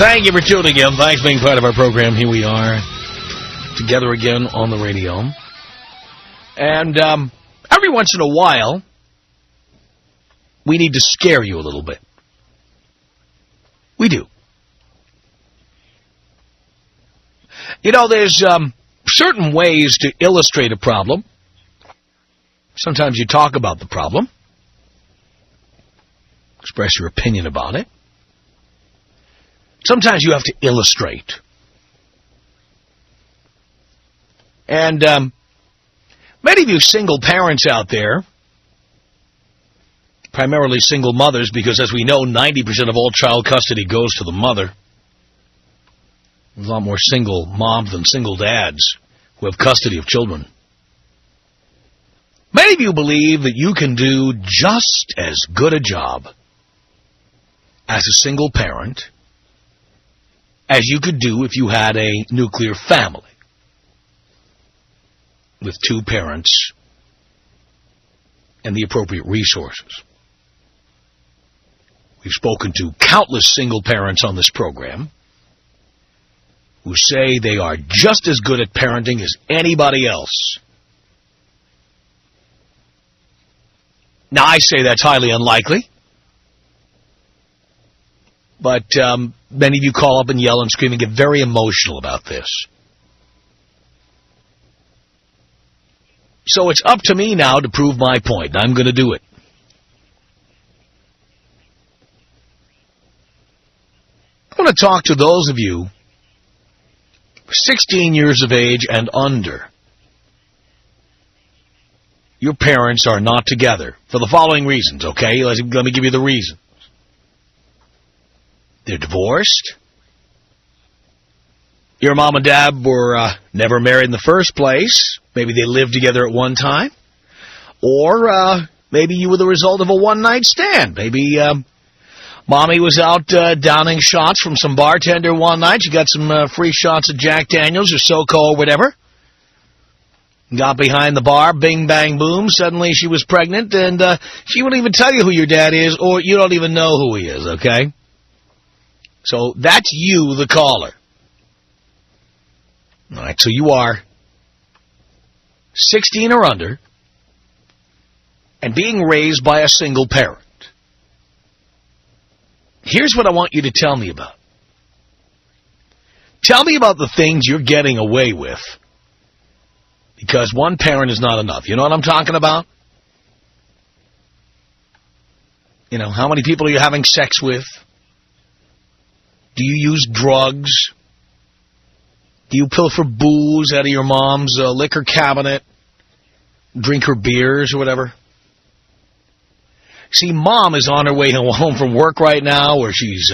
Thank you for tuning in. Thanks for being part of our program. Here we are, together again on the radio. And every once in a while, we need to scare you a little bit. We do. You know, there's certain ways to illustrate a problem. Sometimes you talk about the problem, express your opinion about it. Sometimes you have to illustrate. And many of you single parents out there, primarily single mothers, because as we know, 90% of all child custody goes to the mother. There's a lot more single moms than single dads who have custody of children. Many of you believe that you can do just as good a job as a single parent as you could do if you had a nuclear family with two parents and the appropriate resources. We've spoken to countless single parents on this program who say they are just as good at parenting as anybody else. Now, I say that's highly unlikely. But many of you call up and yell and scream and get very emotional about this. So it's up to me now to prove my point. I'm going to do it. I want to talk to those of you 16 years of age and under. Your parents are not together for the following reasons, okay? Let me give you the reason. They're divorced. Your mom and dad were never married in the first place. Maybe they lived together at one time. Or maybe you were the result of a one-night stand. Maybe mommy was out downing shots from some bartender one night. She got some free shots of Jack Daniels or SoCo or whatever. Got behind the bar, bing, bang, boom. Suddenly she was pregnant, and she wouldn't even tell you who your dad is, or you don't even know who he is, okay? So that's you, the caller. All right, so you are 16 or under and being raised by a single parent. Here's what I want you to tell me about. Tell me about the things you're getting away with because one parent is not enough. You know what I'm talking about? You know, how many people are you having sex with? Do you use drugs? Do you pilfer booze out of your mom's liquor cabinet? Drink her beers or whatever? See, mom is on her way home from work right now, or she's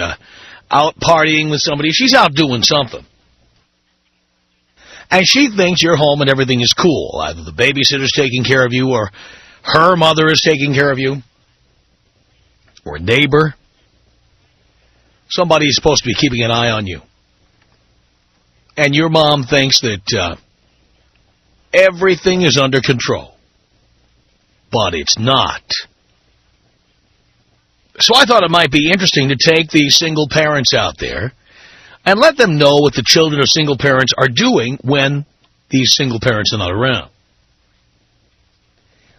out partying with somebody. She's out doing something. And she thinks you're home and everything is cool. Either the babysitter's taking care of you, or her mother is taking care of you, or a neighbor. Somebody is supposed to be keeping an eye on you. And your mom thinks that everything is under control. But it's not. So I thought it might be interesting to take these single parents out there and let them know what the children of single parents are doing when these single parents are not around.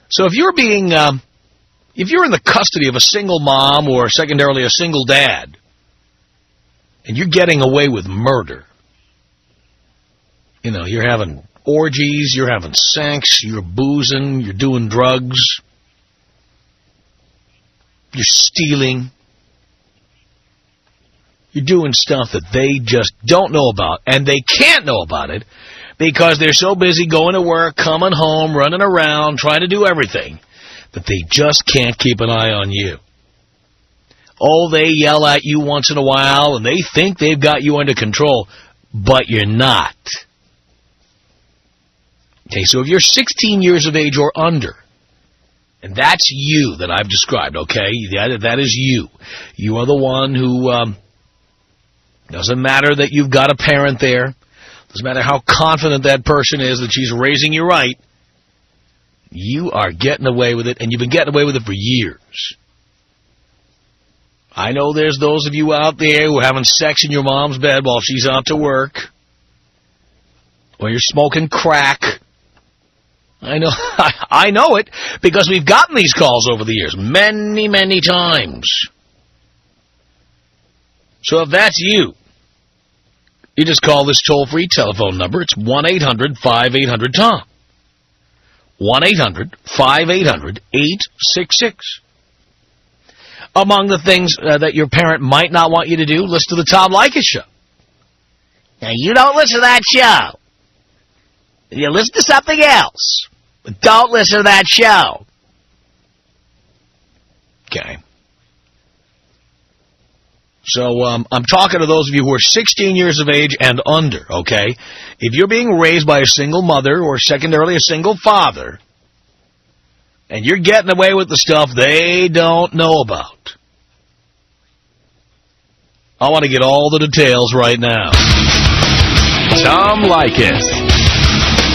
So if you're being, if you're in the custody of a single mom or secondarily a single dad, and you're getting away with murder, you know, you're having orgies, you're having sex, you're boozing, you're doing drugs, you're stealing, you're doing stuff that they just don't know about, and they can't know about it because they're so busy going to work, coming home, running around, trying to do everything, that they just can't keep an eye on you. Oh, they yell at you once in a while, and they think they've got you under control, but you're not. Okay, so if you're 16 years of age or under, and that's you that I've described, okay? That is you. You are the one who, doesn't matter that you've got a parent there. Doesn't matter how confident that person is that she's raising you right. You are getting away with it, and you've been getting away with it for years. I know there's those of you out there who are having sex in your mom's bed while she's out to work. Or you're smoking crack. I know, I know it, because we've gotten these calls over the years many, many times. So if that's you, you just call this toll-free telephone number. It's 1-800-5800-TOM. 1-800-5800-866. Among the things that your parent might not want you to do, listen to the Tom Leykis Show. Now, you don't listen to that show. You listen to something else. But don't listen to that show. Okay. So, I'm talking to those of you who are 16 years of age and under, okay? If you're being raised by a single mother or secondarily a single father, and you're getting away with the stuff they don't know about, I want to get all the details right now. Tom Leykis.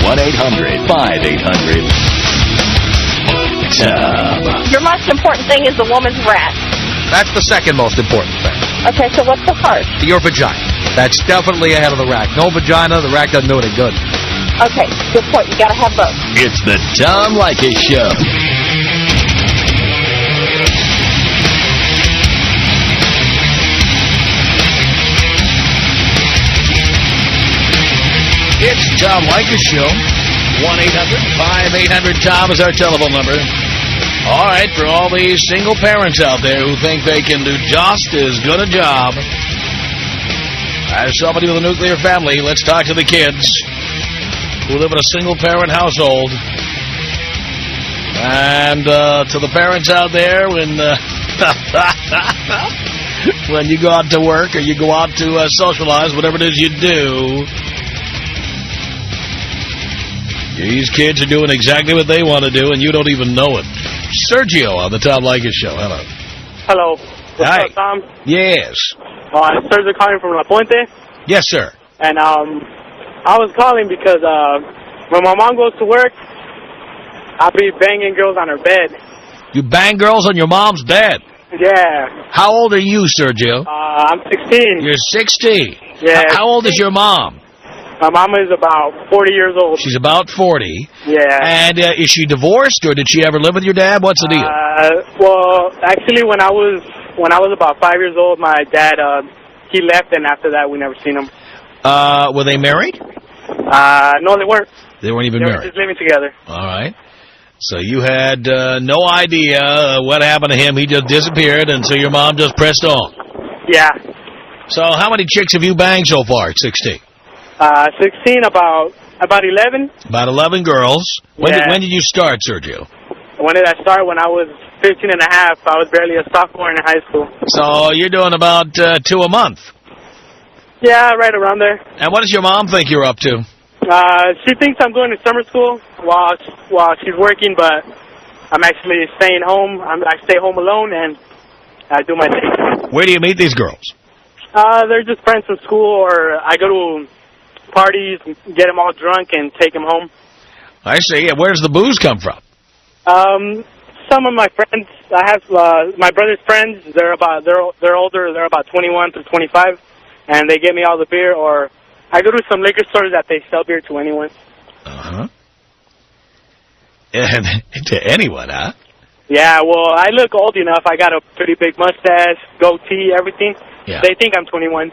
1-800-5800-TOM. Your most important thing is the woman's breast. That's the second most important thing. Okay, so what's the first? Your vagina. That's definitely ahead of the rack. No vagina, the rack doesn't do any good. Okay, good point. You got to have both. It's the Tom Leykis Show. It's the Tom Leykis Show. 1-800-5800-TOM is our telephone number. All right, for all these single parents out there who think they can do just as good a job as somebody with a nuclear family, let's talk to the kids who live in a single-parent household. And to the parents out there, when when you go out to work or you go out to socialize, whatever it is you do, these kids are doing exactly what they want to do, and you don't even know it. Sergio on the Tom Leykis Show. Hello. Hello. What's Hi. up, Tom? Yes. Sergio calling from La Puente. Yes, sir. And I was calling because when my mom goes to work, I'll be banging girls on her bed. You bang girls on your mom's bed? Yeah. How old are you, Sergio? I'm 16. You're 60. Yeah. How old is your mom? My mama is about 40 years old. She's about 40. Yeah. And is she divorced, or did she ever live with your dad? What's the deal? Well, actually, when I was about 5 years old, my dad he left, and after that, we never seen him. Were they married? No, they weren't. They weren't even They were married. just living together. All right. So you had no idea what happened to him. He just disappeared, and so your mom just pressed on. Yeah. So how many chicks have you banged so far at 16? 16, about 11. About 11 girls. When Yeah. did you start, Sergio? When did I start? When I was 15 and a half. I was barely a sophomore in high school. So you're doing about 2 a month. Yeah, right around there. And what does your mom think you're up to? She thinks I'm going to summer school while she's working, but I'm actually staying home. I stay home alone, and I do my thing. Where do you meet these girls? They're just friends from school, or I go to parties, get them all drunk, and take them home. I see. Where does the booze come from? Some of my friends, I have my brother's friends. They're older. They're about 21 to 25, and they get me all the beer. Or I go to some liquor stores that they sell beer to anyone. And to anyone, huh? Yeah. Well, I look old enough. I got a pretty big mustache, goatee, everything. Yeah. They think I'm 21.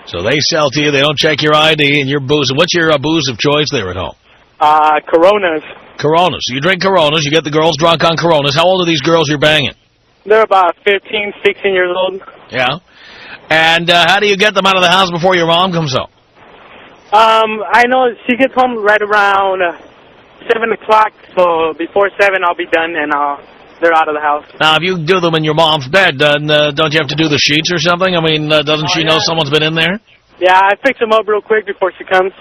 So they sell to you. They don't check your ID, and you're boozing. What's your booze of choice there at home? Coronas. Coronas. So you drink Coronas. You get the girls drunk on Coronas. How old are these girls you're banging? They're about 15, 16 years old. Yeah. And how do you get them out of the house before your mom comes home? I know she gets home right around 7 o'clock, so before 7 I'll be done, and they're out of the house. Now, if you do them in your mom's bed, don't you have to do the sheets or something? I mean, doesn't she know someone's been in there? Yeah, I fix them up real quick before she comes.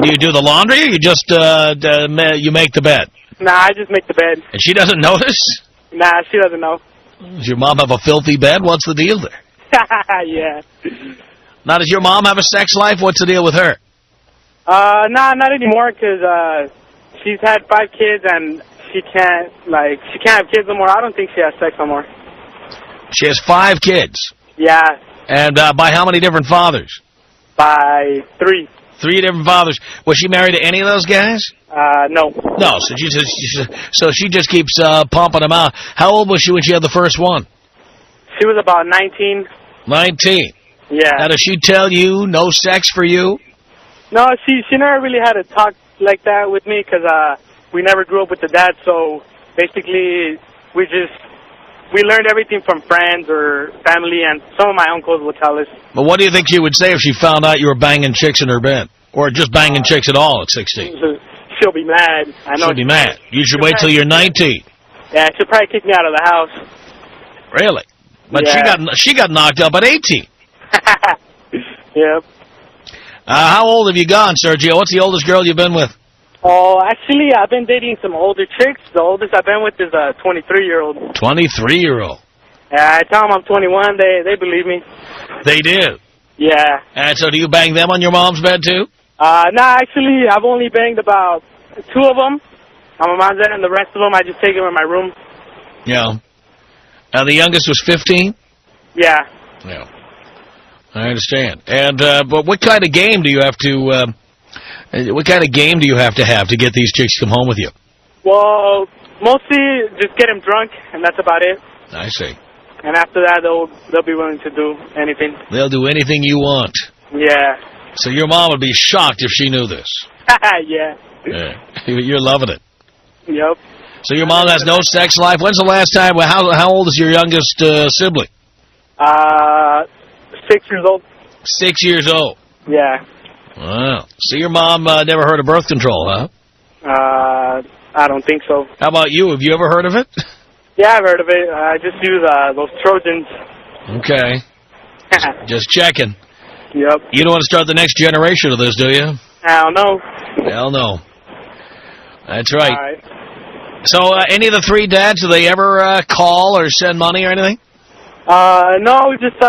Do you do the laundry, or you just you make the bed? Nah, I just make the bed. And she doesn't notice? Nah, she doesn't know. Does your mom have a filthy bed? What's the deal there? Yeah. Now, does your mom have a sex life? What's the deal with her? Nah, not anymore, because she's had 5 kids, and she can't have kids no more. I don't think she has sex no more. She has 5 kids. Yeah, And by how many different fathers? by 3. 3 different fathers. Was she married to any of those guys? No. No, so she just keeps pumping them out. How old was she when she had the first one? She was about 19. 19. Yeah. Now, does she tell you no sex for you? No, she never really had a talk like that with me because we never grew up with the dad. So basically, we learned everything from friends or family, and some of my uncles would tell us. But what do you think she would say if she found out you were banging chicks in her bed? Or just banging chicks at all at 16? She'll be mad. I know. She'll be mad. You should wait till you're 19. Yeah, she'll probably kick me out of the house. Really? But Yeah. she got knocked up at 18. Yep. How old have you gone, Sergio? What's the oldest girl you've been with? Oh, actually, I've been dating some older chicks. The oldest I've been with is a 23-year-old. 23-year-old. Yeah, I tell them I'm 21. They believe me. They do. Yeah. And so do you bang them on your mom's bed, too? Nah, actually, I've only banged about 2 of them on my mom's bed, and the rest of them I just take them in my room. Yeah. And the youngest was 15? Yeah. Yeah. I understand. And but what kind of game do you have to have to get these chicks to come home with you? Well, mostly just get them drunk, and that's about it. I see. And after that, they'll be willing to do anything. They'll do anything you want. Yeah. So your mom would be shocked if she knew this. Yeah. Yeah. You're loving it. Yep. So your mom has no sex life? When's the last time? How old is your youngest sibling? 6 years old. 6 years old. Yeah. Wow. So your mom never heard of birth control, huh? I don't think so. How about you? Have you ever heard of it? Yeah, I've heard of it. I just use those Trojans. Okay. Just checking. Yep. You don't want to start the next generation of this, do you? I don't know. Hell no. That's right. All right. So any of the 3 dads, do they ever call or send money or anything? No, just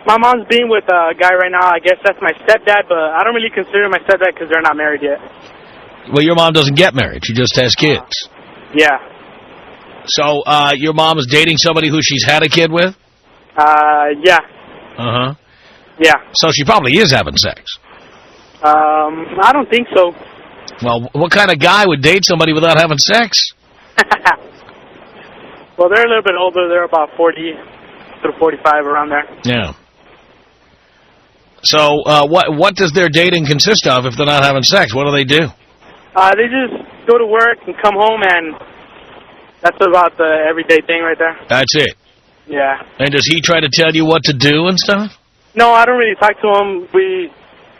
my mom's being with a guy right now. I guess that's my stepdad, but I don't really consider my stepdad because they're not married yet. Well, your mom doesn't get married. She just has kids. Yeah. So your mom is dating somebody who she's had a kid with? Yeah. Uh-huh. Yeah. So she probably is having sex. I don't think so. Well, what kind of guy would date somebody without having sex? Well, they're a little bit older. They're about 40 through 45, around there. Yeah. So what does their dating consist of if they're not having sex? What do they do? They just go to work and come home, and that's about the everyday thing right there. That's it. Yeah. And does he try to tell you what to do and stuff? No, I don't really talk to him. We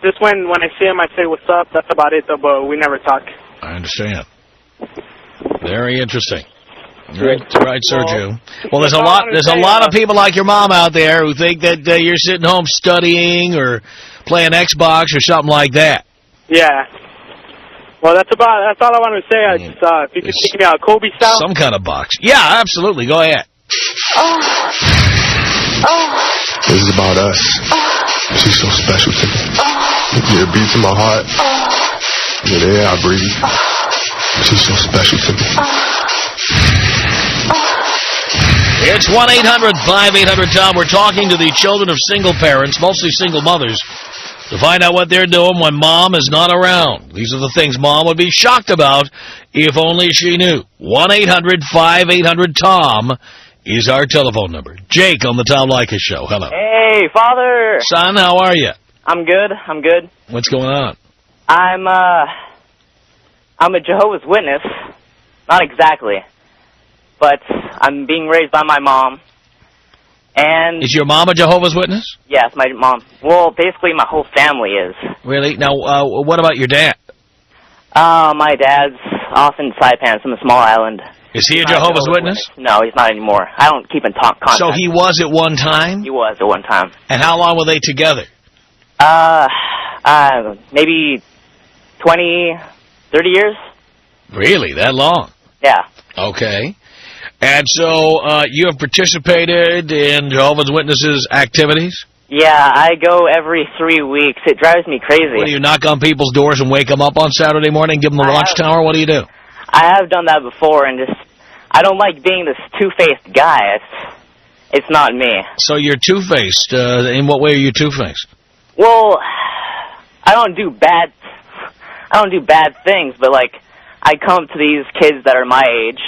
just when I see him, I say what's up. That's about it, though. But we never talk. I understand. Very interesting. Right, Sergio. Well, there's a lot of people like your mom out there who think that you're sitting home studying or playing Xbox or something like that. Yeah. Well, that's all I wanted to say. I just, if you could take me out Kobe style. Some kind of box. Yeah, absolutely. Go ahead. This is about us. She's so special to me. Yeah, it beats in my heart. Yeah, the air I breathe. She's so special to me. It's 1-800-5800-TOM. We're talking to the children of single parents, mostly single mothers, to find out what they're doing when mom is not around. These are the things mom would be shocked about if only she knew. 1-800-5800-TOM is our telephone number. Jake on the Tom Leykis Show. Hello. Hey, Father. Son, how are you? I'm good. What's going on? I'm a Jehovah's Witness. Not exactly. But I'm being raised by my mom. And Is your mom a Jehovah's Witness? yes, my mom. Well, basically my whole family is. Really? Now, what about your dad? My dad's off in Saipan, some small island. Is he a He's not Jehovah's Witness? No, he's not anymore. I don't keep in contact. So he was at one time? He was at one time. And how long were they together? Maybe 20, 30 years? Really? That long? Yeah. Okay. And so you have participated in Jehovah's Witnesses activities? Yeah, I go every 3 weeks. It drives me crazy. What, do you knock on people's doors and wake them up on Saturday morning, give them the watchtower? What do you do? I have done that before, and just I don't like being this two-faced guy. it's not me. So you're two-faced. In what way are you two-faced? Well, I don't do bad things, but like I come to these kids that are my age,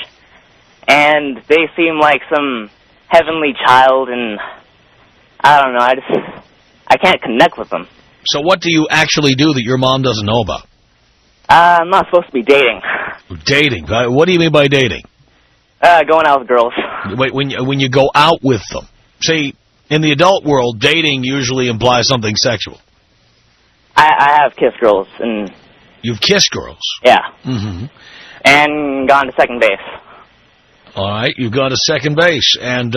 and they seem like some heavenly child, and I don't know. I can't connect with them. So what do you actually do that your mom doesn't know about? I'm not supposed to be dating. Dating? What do you mean by dating? Going out with girls. Wait, when you go out with them. See, in the adult world, dating usually implies something sexual. I have kissed girls, and... You've kissed girls? Yeah. Mm-hmm. And gone to second base. All right, you've gone to second base. And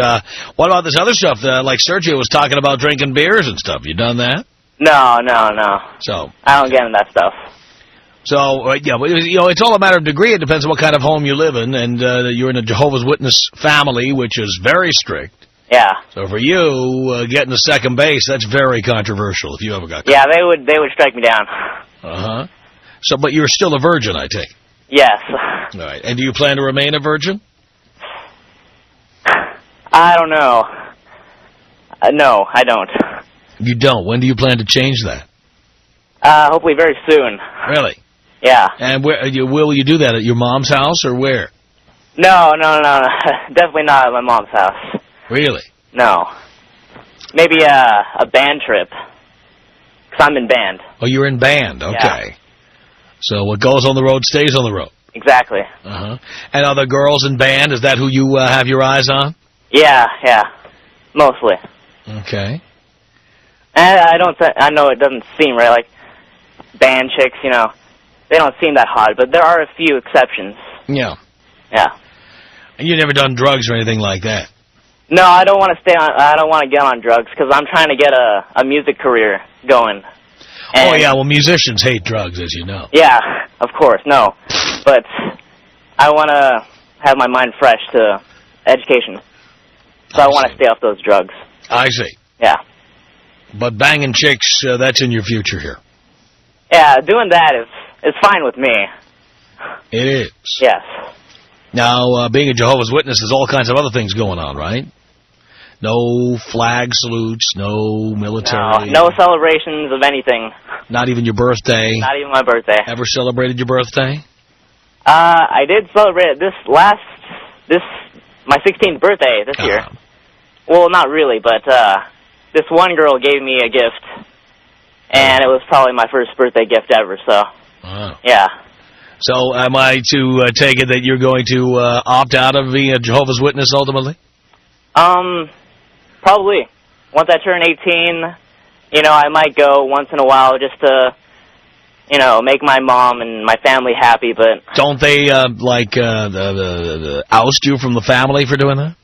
what about this other stuff? Like Sergio was talking about drinking beers and stuff. You done that? No. So I don't get into that stuff. So, yeah, but, you know, it's all a matter of degree. It depends on what kind of home you live in. And you're in a Jehovah's Witness family, which is very strict. Yeah. So for you, getting to second base, that's very controversial if you ever got caught. Yeah, they would strike me down. Uh-huh. So, but you're still a virgin, I take. Yes. All right. And do you plan to remain a virgin? I don't know. No, I don't. You don't? When do you plan to change that? Hopefully very soon. Really? Yeah. And where will you do that? At your mom's house or where? No. Definitely not at my mom's house. Really? No. Maybe a band trip. Because I'm in band. Oh, you're in band. Okay. Yeah. So what goes on the road stays on the road. Exactly. Uh-huh. And other girls in band, is that who you have your eyes on? Yeah. Mostly. Okay. And I know it doesn't seem right, like band chicks, you know, they don't seem that hot, but there are a few exceptions. Yeah. Yeah. And you've never done drugs or anything like that? No, I don't want to get on drugs because I'm trying to get a music career going. And oh, yeah, well, musicians hate drugs, as you know. Yeah, of course, no. But I want to have my mind fresh to education. So I want to stay off those drugs. I see. Yeah. But banging chicks, that's in your future here. Yeah, doing that is fine with me. It is. Yes. Now, being a Jehovah's Witness, there's all kinds of other things going on, right? No flag salutes, no military. No celebrations of anything. Not even your birthday. Not even my birthday. Ever celebrated your birthday? I did celebrate it my 16th birthday this year. Well, not really, but this one girl gave me a gift, and it was probably my first birthday gift ever, so, yeah. So am I to take it that you're going to opt out of being a Jehovah's Witness ultimately? Probably. Once I turn 18, you know, I might go once in a while just to, you know, make my mom and my family happy, but... Don't they, oust you from the family for doing that?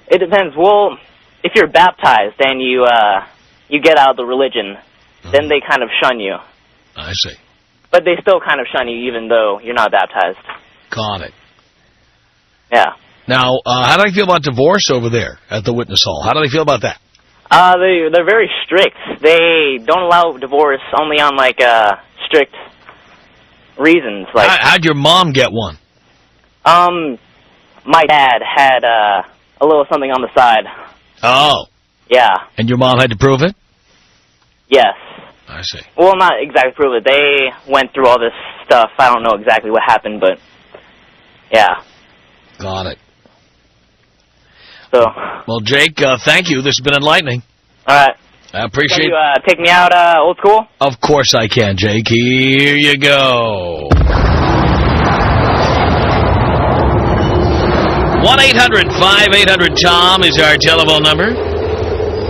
It depends. Well, if you're baptized and you get out of the religion, then they kind of shun you. I see. But they still kind of shun you even though you're not baptized. Got it. Yeah. Now, how do they feel about divorce over there at the witness hall? How do they feel about that? They're very strict. They don't allow divorce only on, like, strict reasons. Like, how'd your mom get one? My dad had a little something on the side. Oh. Yeah. And your mom had to prove it? Yes. I see. Well, not exactly prove it. They went through all this stuff. I don't know exactly what happened, but yeah. Got it. So. Well, Jake, thank you. This has been enlightening. All right. I appreciate it. Can you take me out old school? Of course I can, Jake. Here you go. 1-800-5800-TOM is our telephone number.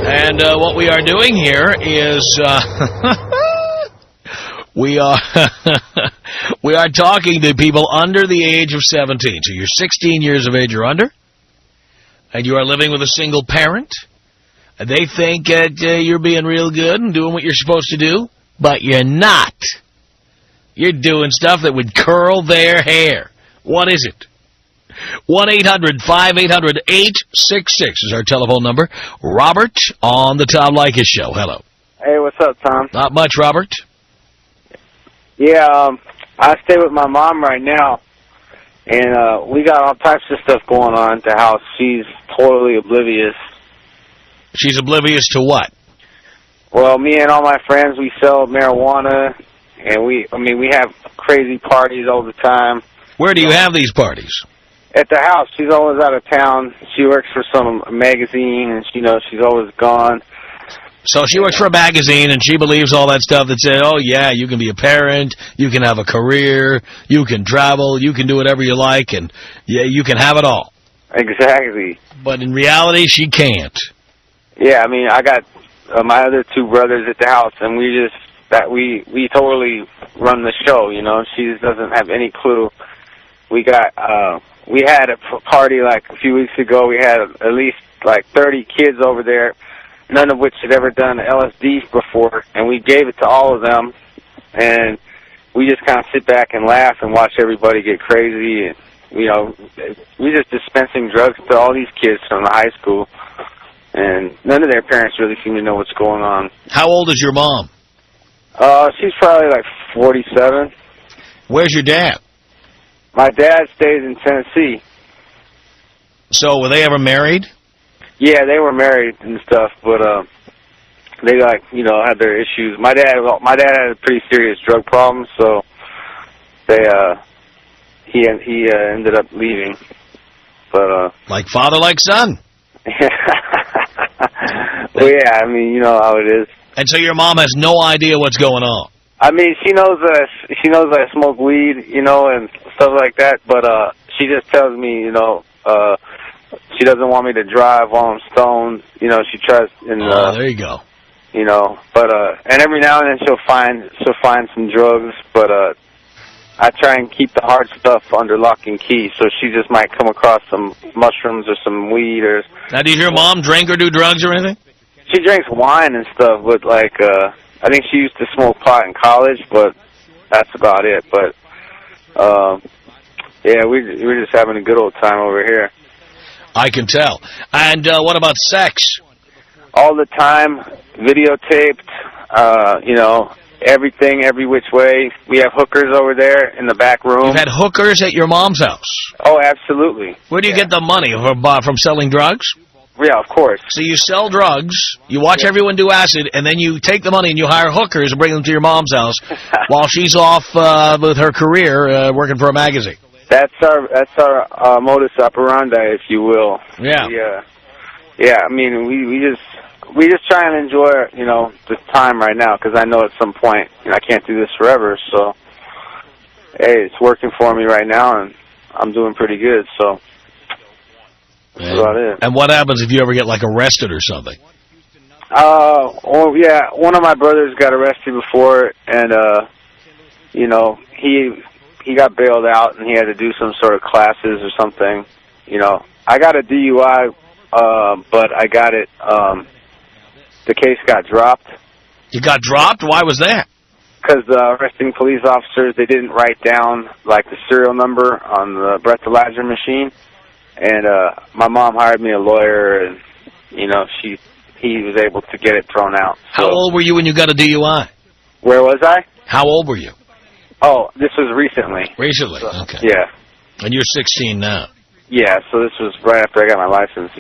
And what we are doing here is we are talking to people under the age of 17. So you're 16 years of age or under, and you are living with a single parent. And they think that you're being real good and doing what you're supposed to do, but you're not. You're doing stuff that would curl their hair. What is it? 1-800-5800-866 is our telephone number. Robert on the Tom Leykis Show. Hello. Hey, what's up, Tom? Not much, Robert. Yeah, I stay with my mom right now, And we got all types of stuff going on at the house. She's totally oblivious. She's oblivious to what? Well, me and all my friends, we sell marijuana, and we have crazy parties all the time. Where do you have these parties? At the house. She's always out of town. She works for some magazine, and she's always gone. So she works for a magazine, and she believes all that stuff that says, oh, yeah, you can be a parent, you can have a career, you can travel, you can do whatever you like, and yeah, you can have it all. Exactly. But in reality, she can't. Yeah, I mean, I got my other two brothers at the house, and we totally run the show, She just doesn't have any clue. We had a party like a few weeks ago. We had at least like 30 kids over there, none of which had ever done LSD before, and we gave it to all of them, and we just kind of sit back and laugh and watch everybody get crazy, and we just dispensing drugs to all these kids from the high school, and none of their parents really seem to know what's going on. How old is your mom? She's probably like 47. Where's your dad? My dad stays in Tennessee. So were they ever married? Yeah, they were married and stuff, but they had their issues. My dad had a pretty serious drug problem, so he ended up leaving. But like father, like son. Well, yeah, I mean, you know how it is. And so your mom has no idea what's going on. I mean, she knows I smoke weed, and stuff like that, but she just tells me, she doesn't want me to drive while I'm stoned. She tries and there you go. But and every now and then she'll find some drugs, but I try and keep the hard stuff under lock and key, so she just might come across some mushrooms or some weed or. Now, does your mom drink or do drugs or anything? She drinks wine and stuff, but I think she used to smoke pot in college, but that's about it. But yeah, we're just having a good old time over here. I can tell. And what about sex? All the time, videotaped. Everything, every which way. We have hookers over there in the back room. You've had hookers at your mom's house? Oh, absolutely. Where do you get the money? From selling drugs? Yeah, of course. So you sell drugs, you watch everyone do acid, and then you take the money and you hire hookers and bring them to your mom's house while she's off with her career working for a magazine. That's our modus operandi, if you will. Yeah. Yeah. I mean, we just try and enjoy, this time right now, because I know at some point I can't do this forever. So, hey, it's working for me right now, and I'm doing pretty good. So. That's about it. And what happens if you ever get, arrested or something? Well, yeah, one of my brothers got arrested before, and, he got bailed out, and he had to do some sort of classes or something. I got a DUI, but I got it, the case got dropped. You got dropped? Why was that? Because the arresting police officers, they didn't write down, the serial number on the breathalyzer machine. And my mom hired me a lawyer, and he was able to get it thrown out. So. How old were you when you got a DUI? Where was I? How old were you? Oh, this was recently. Recently, so, okay. Yeah. And you're 16 now. Yeah, so this was right after I got my license.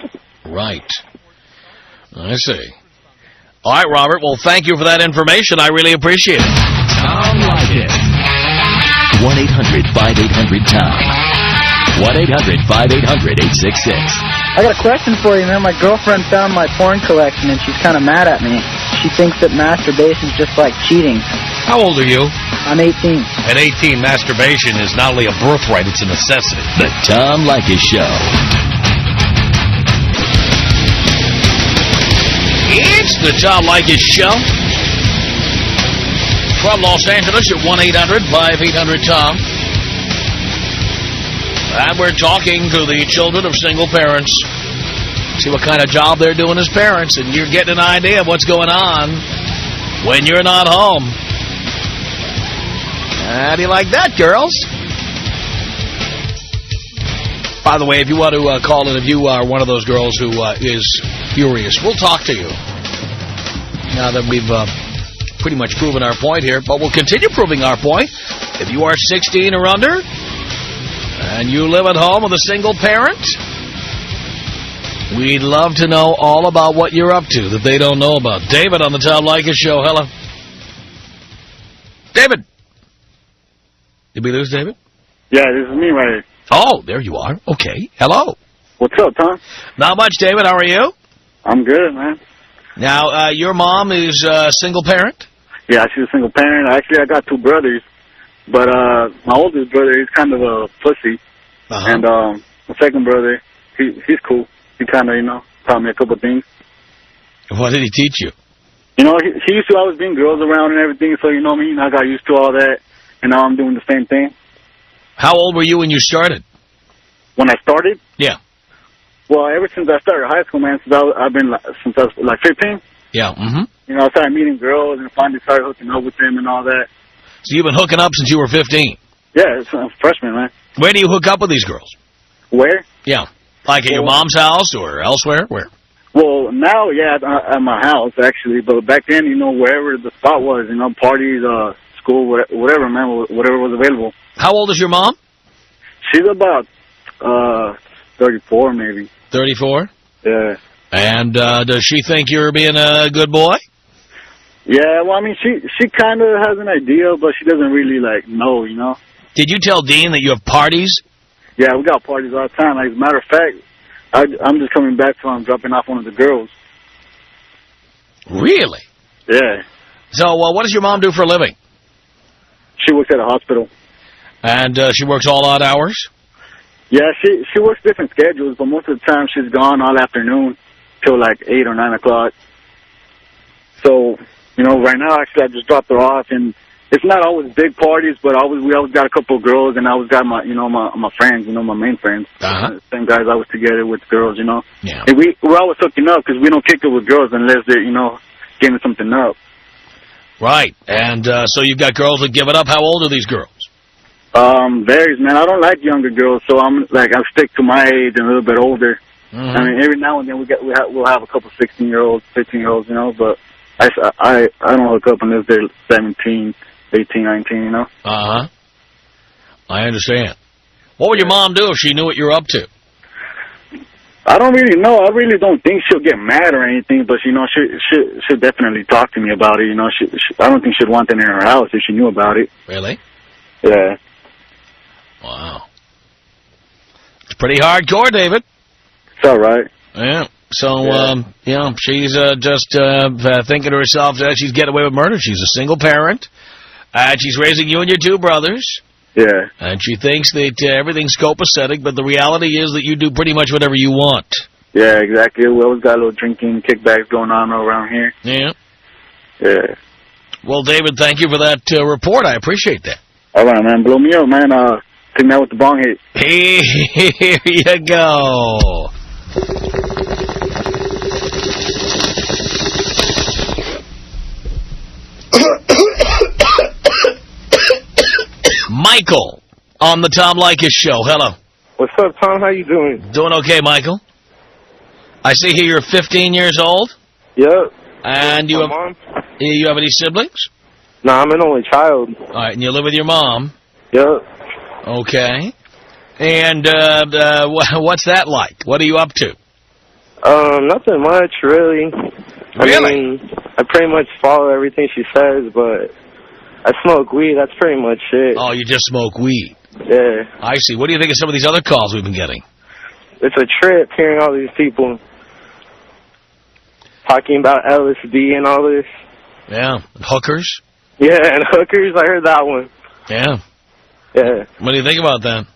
Right. I see. All right, Robert. Well, thank you for that information. I really appreciate it. Tom Leykis. 1-800-5800-TOM. 1-800-5800-866. I got a question for you, man. My girlfriend found my porn collection, and she's kind of mad at me. She thinks that masturbation's just like cheating. How old are you? I'm 18. At 18, masturbation is not only a birthright, it's a necessity. The Tom Leykis Show. It's the Tom Leykis Show. From Los Angeles at 1-800-5800-TOM. And we're talking to the children of single parents. See what kind of job they're doing as parents, and you're getting an idea of what's going on when you're not home. How do you like that, girls? By the way, if you want to call in, if you are one of those girls who is furious, we'll talk to you. Now that we've pretty much proven our point here, but we'll continue proving our point. If you are 16 or under, And you live at home with a single parent? We'd love to know all about what you're up to that they don't know about. David on the Tom Leykis Show. Hello. David. Did we lose David? Yeah, this is me right here. Oh, there you are. Okay. Hello. What's up, Tom? Not much, David. How are you? I'm good, man. Now, your mom is a single parent? Yeah, she's a single parent. Actually, I got two brothers. But my oldest brother, he's kind of a pussy. And my second brother, he's cool. He kind of, taught me a couple things. What did he teach you? He used to always bring girls around and everything, so, I got used to all that. And now I'm doing the same thing. How old were you when you started? When I started? Yeah. Well, ever since I started high school, man, since I was like 15. Yeah. Mm-hmm. I started meeting girls and finally started hooking up with them and all that. So you've been hooking up since you were 15? Yeah, I'm a freshman, man. Where do you hook up with these girls? Where? Yeah. Like at your mom's house or elsewhere? Where? Well, now, yeah, at my house, actually. But back then, wherever the spot was, parties, school, whatever, man, whatever was available. How old is your mom? She's about 34, maybe. 34? Yeah. And does she think you're being a good boy? Yeah, well, I mean, she kind of has an idea, but she doesn't really, know, Did you tell Dean that you have parties? Yeah, we got parties all the time. Like, as a matter of fact, I'm just coming back from dropping off one of the girls. Really? Yeah. So what does your mom do for a living? She works at a hospital. And she works all odd hours? Yeah, she works different schedules, but most of the time she's gone all afternoon till like 8 or 9 o'clock. So, right now, actually, I just dropped her off, and it's not always big parties, but we always got a couple of girls, and I always got my, my friends, my main friends. Same guys I was together with girls, Yeah. And we're always hooking up because we don't kick it with girls unless they're, getting something up. Right. And so you've got girls that give it up. How old are these girls? Varies, man. I don't like younger girls, so I stick to my age and a little bit older. Mm-hmm. I mean, every now and then we'll have a couple 16-year-olds, 15-year-olds, but I don't hook up unless they're 17, 18, 19, I understand. What would your mom do if she knew what you're up to? I don't really know. I really don't think she'll get mad or anything, but she'll definitely talk to me about it. I don't think she'd want that in her house if she knew about it. Really? Yeah. Wow. It's pretty hardcore, David. It's all right. Yeah. So, she's just thinking to herself that she's getting away with murder. She's a single parent, and she's raising you and your two brothers. Yeah. And she thinks that everything's copacetic, but the reality is that you do pretty much whatever you want. Yeah, exactly. We always got a little drinking, kickbacks going on around here. Yeah. Yeah. Well, David, thank you for that report. I appreciate that. All right, man. Blow me up, man. Take me out with the bong hit. Here you go. Michael on the Tom Leykis Show. Hello. What's up, Tom? How you doing? Doing okay, Michael. I see here you're 15 years old. Yep. And you have any siblings? No, I'm an only child. All right, and you live with your mom. Yep. Okay. And what's that like? What are you up to? Nothing much, really. Really? I mean, I pretty much follow everything she says, but I smoke weed. That's pretty much it. Oh, you just smoke weed. Yeah. I see. What do you think of some of these other calls we've been getting? It's a trip hearing all these people talking about LSD and all this. Yeah. And hookers? Yeah, and hookers. I heard that one. Yeah. Yeah. What do you think about that?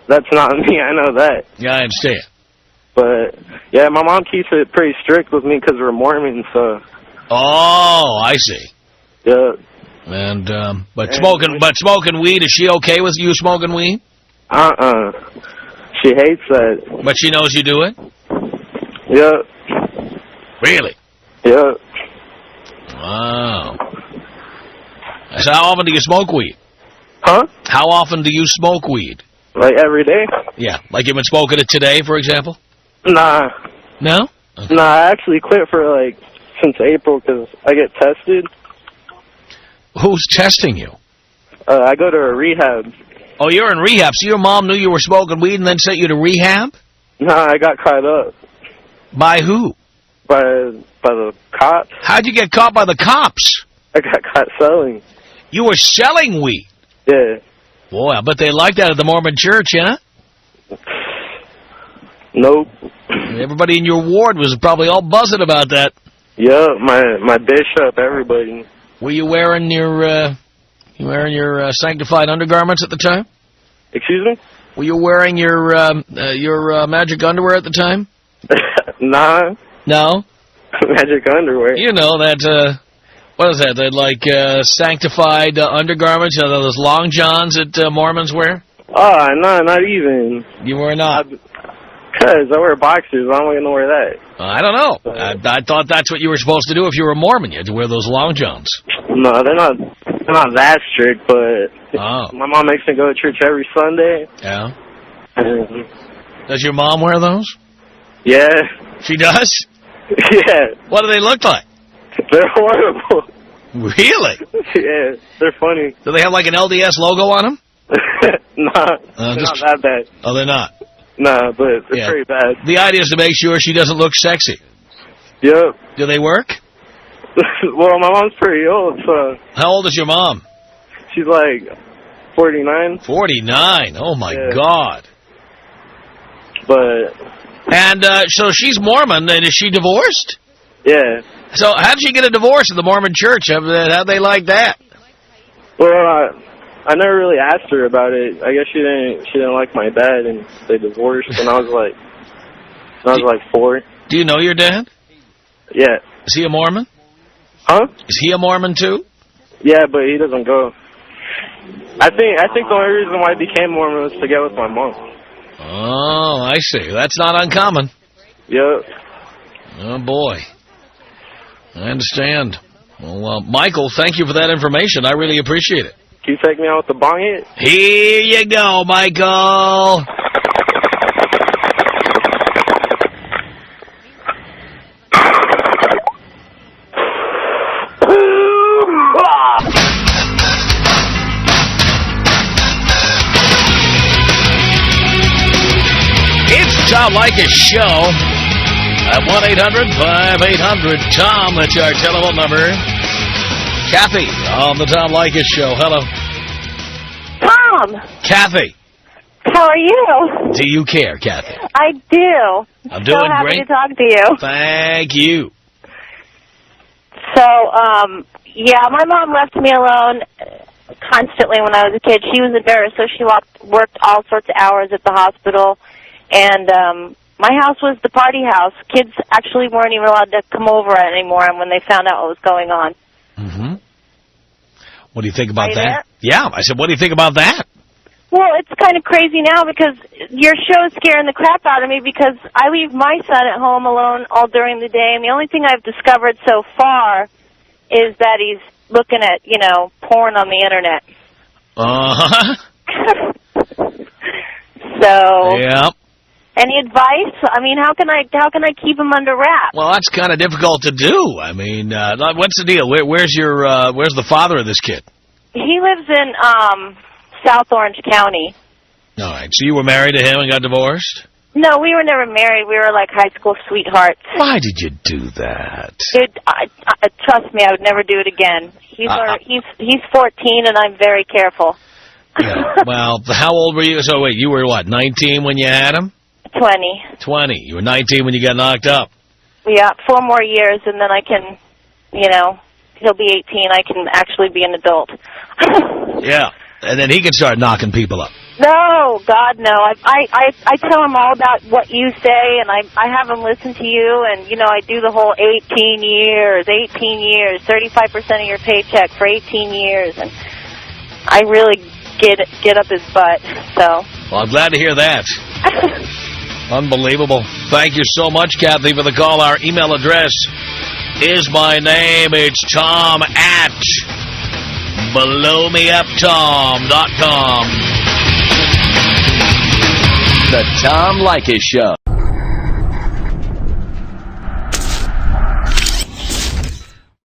That's not me. I know that. Yeah, I understand. But, yeah, my mom keeps it pretty strict with me because we're Mormons, so. Oh, I see. Yeah. And, but smoking weed, is she okay with you smoking weed? She hates that. But she knows you do it? Yeah. Really? Yeah. Wow. So how often do you smoke weed? Huh? How often do you smoke weed? Like every day? Yeah. Like you've been smoking it today, for example? Nah. No? Okay. Nah, I actually quit for, since April because I get tested. Who's testing you? I go to a rehab. Oh, you're in rehab. So your mom knew you were smoking weed and then sent you to rehab? Nah, I got caught up. By who? By the cops. How'd you get caught by the cops? I got caught selling. You were selling weed? Yeah. Boy, I bet they liked that at the Mormon church, huh? Nope. Everybody in your ward was probably all buzzing about that. Yeah, my bishop, everybody. Were you wearing your sanctified undergarments at the time? Excuse me? Were you wearing your magic underwear at the time? Nah. No? Magic underwear. You know, that, what is that? That, like, sanctified undergarments, you know, those long johns that Mormons wear? Oh, no, not even. You were not? Because I wear boxers. I'm not going to wear that. I don't know. I thought that's what you were supposed to do if you were a Mormon. You had to wear those long johns. No, they're not that strict, but my mom makes me go to church every Sunday. Yeah. Does your mom wear those? Yeah. She does? Yeah. What do they look like? They're horrible. Really? Yeah, they're funny. Do they have like an LDS logo on them? Nah, they're not that bad. Oh, they're not? Nah, but they're pretty bad. The idea is to make sure she doesn't look sexy. Yep. Do they work? Well, my mom's pretty old, so... How old is your mom? She's like 49. 49? Oh, my God. But... And so she's Mormon, and is she divorced? Yeah. So how'd she get a divorce in the Mormon church? How'd they like that? Well, I never really asked her about it. I guess she didn't like my dad, and they divorced when I was like 4. Do you know your dad? Yeah. Is he a Mormon? Huh? Is he a Mormon too? Yeah, but he doesn't go. I think the only reason why I became Mormon was to get with my mom. Oh, I see. That's not uncommon. Yep. Oh, boy. I understand. Well, Michael, thank you for that information. I really appreciate it. Can you take me out with the bong hit? Here you go, Michael. It's the Tom Leykis Show at 1-800-5800-TOM. That's our telephone number. Kathy on the Tom Leykis Show. Hello. Tom. Kathy. How are you? Do you care, Kathy? I do. I'm doing so happy great. to talk to you. Thank you. So, yeah, my mom left me alone constantly when I was a kid. She was a nurse, so she worked all sorts of hours at the hospital. And my house was the party house. Kids actually weren't even allowed to come over anymore when they found out what was going on. Mm-hmm. What do you think about that? There? Yeah, I said, what do you think about that? Well, it's kind of crazy now because your show's scaring the crap out of me because I leave my son at home alone all during the day, and the only thing I've discovered so far is that he's looking at, porn on the Internet. Uh-huh. So... Yeah. Any advice? I mean, how can I keep him under wraps? Well, that's kind of difficult to do. I mean, what's the deal? Where's the father of this kid? He lives in South Orange County. All right. So you were married to him and got divorced? No, we were never married. We were like high school sweethearts. Why did you do that? Trust me, I would never do it again. He's 14, and I'm very careful. Yeah. Well, how old were you? So wait, you were what, 19 when you had him? 20. 20. You were 19 when you got knocked up. Yeah, 4 more years, and then I can, he'll be 18. I can actually be an adult. Yeah, and then he can start knocking people up. No, God, no. I tell him all about what you say, and I have him listen to you, and, I do the whole 18 years, 35% of your paycheck for 18 years, and I really get up his butt, so. Well, I'm glad to hear that. Unbelievable. Thank you so much, Kathy, for the call. Our email address is my name. It's Tom@blowmeuptom.com. The Tom Leykis Show.